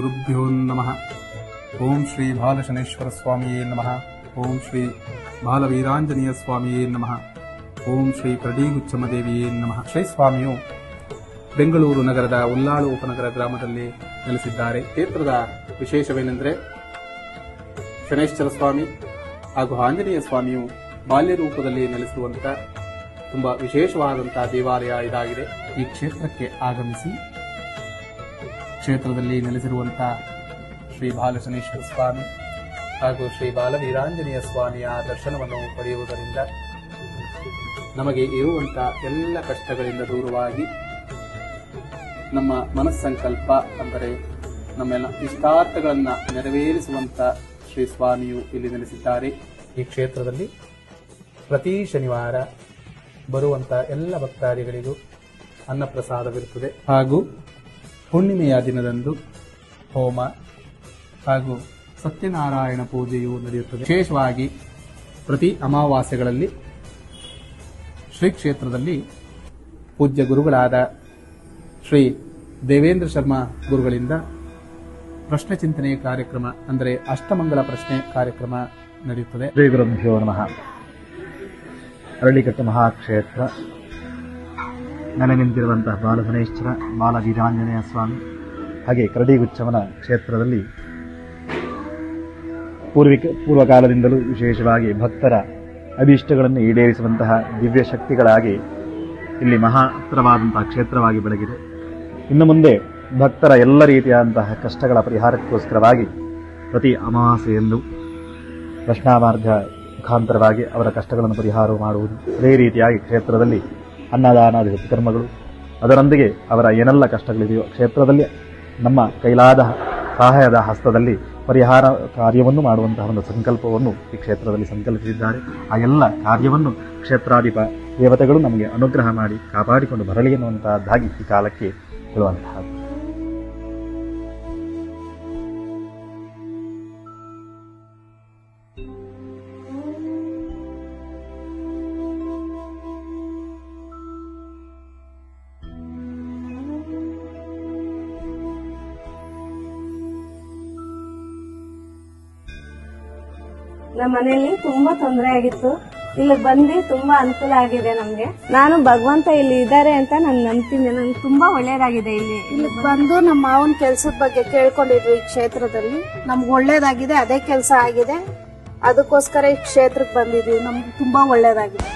ಗುರುಭ್ಯೋ ನಮಃ. ಓಂ ಶ್ರೀ ಬಾಲಶನೇಶ್ವರ ಸ್ವಾಮಿಯೇ ನಮಃ. ಓಂ ಶ್ರೀ ಬಾಲವೀರಾಂಜನೇಯ ಸ್ವಾಮಿಯೇ ನಮಃ. ಓಂ ಶ್ರೀ ಕರಡಿಗುಚ್ಚಮ್ಮದೇವಿಯೇ ನಮಃ. ಶ್ರೀ ಸ್ವಾಮಿಯು ಬೆಂಗಳೂರು ನಗರದ ಉಲ್ಲಾಳು ಉಪನಗರ ಗ್ರಾಮದಲ್ಲಿ ನೆಲೆಸಿದ್ದಾರೆ. ಕ್ಷೇತ್ರದ ವಿಶೇಷವೇನೆಂದರೆ ಶನೇಶ್ವರ ಸ್ವಾಮಿ ಹಾಗೂ ಆಂಜನೇಯ ಸ್ವಾಮಿಯು ಬಾಲ್ಯ ರೂಪದಲ್ಲಿ ನೆಲೆಸಿರುವಂಥ ತುಂಬಾ ವಿಶೇಷವಾದಂತಹ ದೇವಾಲಯ ಇದಾಗಿದೆ. ಈ ಕ್ಷೇತ್ರಕ್ಕೆ ಆಗಮಿಸಿ ಕ್ಷೇತ್ರದಲ್ಲಿ ನೆಲೆಸಿರುವಂತಹ ಶ್ರೀ ಬಾಲಶನೇಶ್ವರ ಸ್ವಾಮಿ ಹಾಗೂ ಶ್ರೀ ಬಾಲವೀರಾಂಜನೇಯ ಸ್ವಾಮಿಯ ದರ್ಶನವನ್ನು ಪಡೆಯುವುದರಿಂದ ನಮಗೆ ಇರುವಂತಹ ಎಲ್ಲ ಕಷ್ಟಗಳಿಂದ ದೂರವಾಗಿ ನಮ್ಮ ಮನಸ್ಸಂಕಲ್ಪ ಅಂದರೆ ನಮ್ಮೆಲ್ಲ ಇಷ್ಟಾರ್ಥಗಳನ್ನು ನೆರವೇರಿಸುವಂತ ಶ್ರೀ ಸ್ವಾಮಿಯು ಇಲ್ಲಿ ನೆಲೆಸಿದ್ದಾರೆ. ಈ ಕ್ಷೇತ್ರದಲ್ಲಿ ಪ್ರತಿ ಶನಿವಾರ ಬರುವಂತ ಎಲ್ಲ ಭಕ್ತಾದಿಗಳಿಗೂ ಅನ್ನಪ್ರಸಾದವಿರುತ್ತದೆ ಹಾಗೂ ಹುಣ್ಣಿಮೆಯ ದಿನದಂದು ಹೋಮ ಹಾಗೂ ಸತ್ಯನಾರಾಯಣ ಪೂಜೆಯು ನಡೆಯುತ್ತದೆ. ವಿಶೇಷವಾಗಿ ಪ್ರತಿ ಅಮಾವಾಸ್ಯೆಗಳಲ್ಲಿ ಶ್ರೀ ಕ್ಷೇತ್ರದಲ್ಲಿ ಪೂಜ್ಯ ಗುರುಗಳಾದ ಶ್ರೀ ದೇವೇಂದ್ರ ಶರ್ಮಾ ಗುರುಗಳಿಂದ ಪ್ರಶ್ನೆ ಚಿಂತನೆ ಕಾರ್ಯಕ್ರಮ ಅಂದರೆ ಅಷ್ಟಮಂಗಲ ಪ್ರಶ್ನೆ ಕಾರ್ಯಕ್ರಮ ನಡೆಯುತ್ತದೆ. ಶ್ರೀ ಗುರುಭ್ಯೋ ನಮಃ. ಅರಳಿಕಟ್ಟು ಮಹಾಕ್ಷೇತ್ರ ನೆಲೆ ನಿಂತಿರುವಂತಹ ಬಾಲಶನೇಶ್ವರ ಬಾಲವೀರಾಂಜನೇಯ ಸ್ವಾಮಿ ಹಾಗೆ ಕರಡಿಗುಚ್ಚಮ್ಮನ ಕ್ಷೇತ್ರದಲ್ಲಿ ಪೂರ್ವಕಾಲದಿಂದಲೂ ವಿಶೇಷವಾಗಿ ಭಕ್ತರ ಅಭೀಷ್ಟಗಳನ್ನು ಈಡೇರಿಸುವಂತಹ ದಿವ್ಯ ಶಕ್ತಿಗಳಾಗಿ ಇಲ್ಲಿ ಮಹತ್ತರವಾದಂತಹ ಕ್ಷೇತ್ರವಾಗಿ ಬೆಳಗಿದೆ. ಇನ್ನು ಮುಂದೆ ಭಕ್ತರ ಎಲ್ಲ ರೀತಿಯಾದಂತಹ ಕಷ್ಟಗಳ ಪರಿಹಾರಕ್ಕೋಸ್ಕರವಾಗಿ ಪ್ರತಿ ಅಮಾವಾಸ್ಯೆಯಲ್ಲೂ ಪ್ರಶ್ನಾಮಾರ್ಗ ಮುಖಾಂತರವಾಗಿ ಅವರ ಕಷ್ಟಗಳನ್ನು ಪರಿಹಾರ ಮಾಡುವುದು, ಅದೇ ರೀತಿಯಾಗಿ ಕ್ಷೇತ್ರದಲ್ಲಿ ಅನ್ನದಾನಾದಿ ಕರ್ಮಗಳು, ಅದರೊಂದಿಗೆ ಅವರ ಏನೆಲ್ಲ ಕಷ್ಟಗಳಿದೆಯೋ ಕ್ಷೇತ್ರದಲ್ಲಿ ನಮ್ಮ ಕೈಲಾದ ಸಹಾಯದ ಹಸ್ತದಲ್ಲಿ ಪರಿಹಾರ ಕಾರ್ಯವನ್ನು ಮಾಡುವಂತಹ ಒಂದು ಸಂಕಲ್ಪವನ್ನು ಈ ಕ್ಷೇತ್ರದಲ್ಲಿ ಸಂಕಲ್ಪಿಸಿದ್ದಾರೆ. ಆ ಎಲ್ಲ ಕಾರ್ಯವನ್ನು ಕ್ಷೇತ್ರಾಧಿಪ ದೇವತೆಗಳು ನಮಗೆ ಅನುಗ್ರಹ ಮಾಡಿ ಕಾಪಾಡಿಕೊಂಡು ಬರಲಿ ಎನ್ನುವಂತಹದ್ದಾಗಿ ಈ ಕಾಲಕ್ಕೆ ಹೇಳುವಂತಹದ್ದು. ನಮ್ಮ ಮನೆಯಲ್ಲಿ ತುಂಬಾ ತೊಂದರೆ ಆಗಿತ್ತು. ಇಲ್ಲಿ ಬಂದು ತುಂಬಾ ಅನುಕೂಲ ಆಗಿದೆ ನಮ್ಗೆ. ನಾನು ಭಗವಂತ ಇಲ್ಲಿ ಇದ್ದಾರೆ ಅಂತ ನಾನು ನಂಬ್ತೀನಿ. ನಂಗೆ ತುಂಬಾ ಒಳ್ಳೇದಾಗಿದೆ. ಇಲ್ಲಿ ಬಂದು ನಮ್ಮ ಮಾವನ ಕೆಲ್ಸದ ಬಗ್ಗೆ ಕೇಳ್ಕೊಂಡಿದ್ವಿ. ಈ ಕ್ಷೇತ್ರದಲ್ಲಿ ನಮ್ಗೆ ಒಳ್ಳೇದಾಗಿದೆ, ಅದೇ ಕೆಲಸ ಆಗಿದೆ. ಅದಕ್ಕೋಸ್ಕರ ಈ ಕ್ಷೇತ್ರಕ್ಕೆ ಬಂದಿದ್ವಿ. ನಮ್ಗೆ ತುಂಬಾ ಒಳ್ಳೇದಾಗಿದೆ.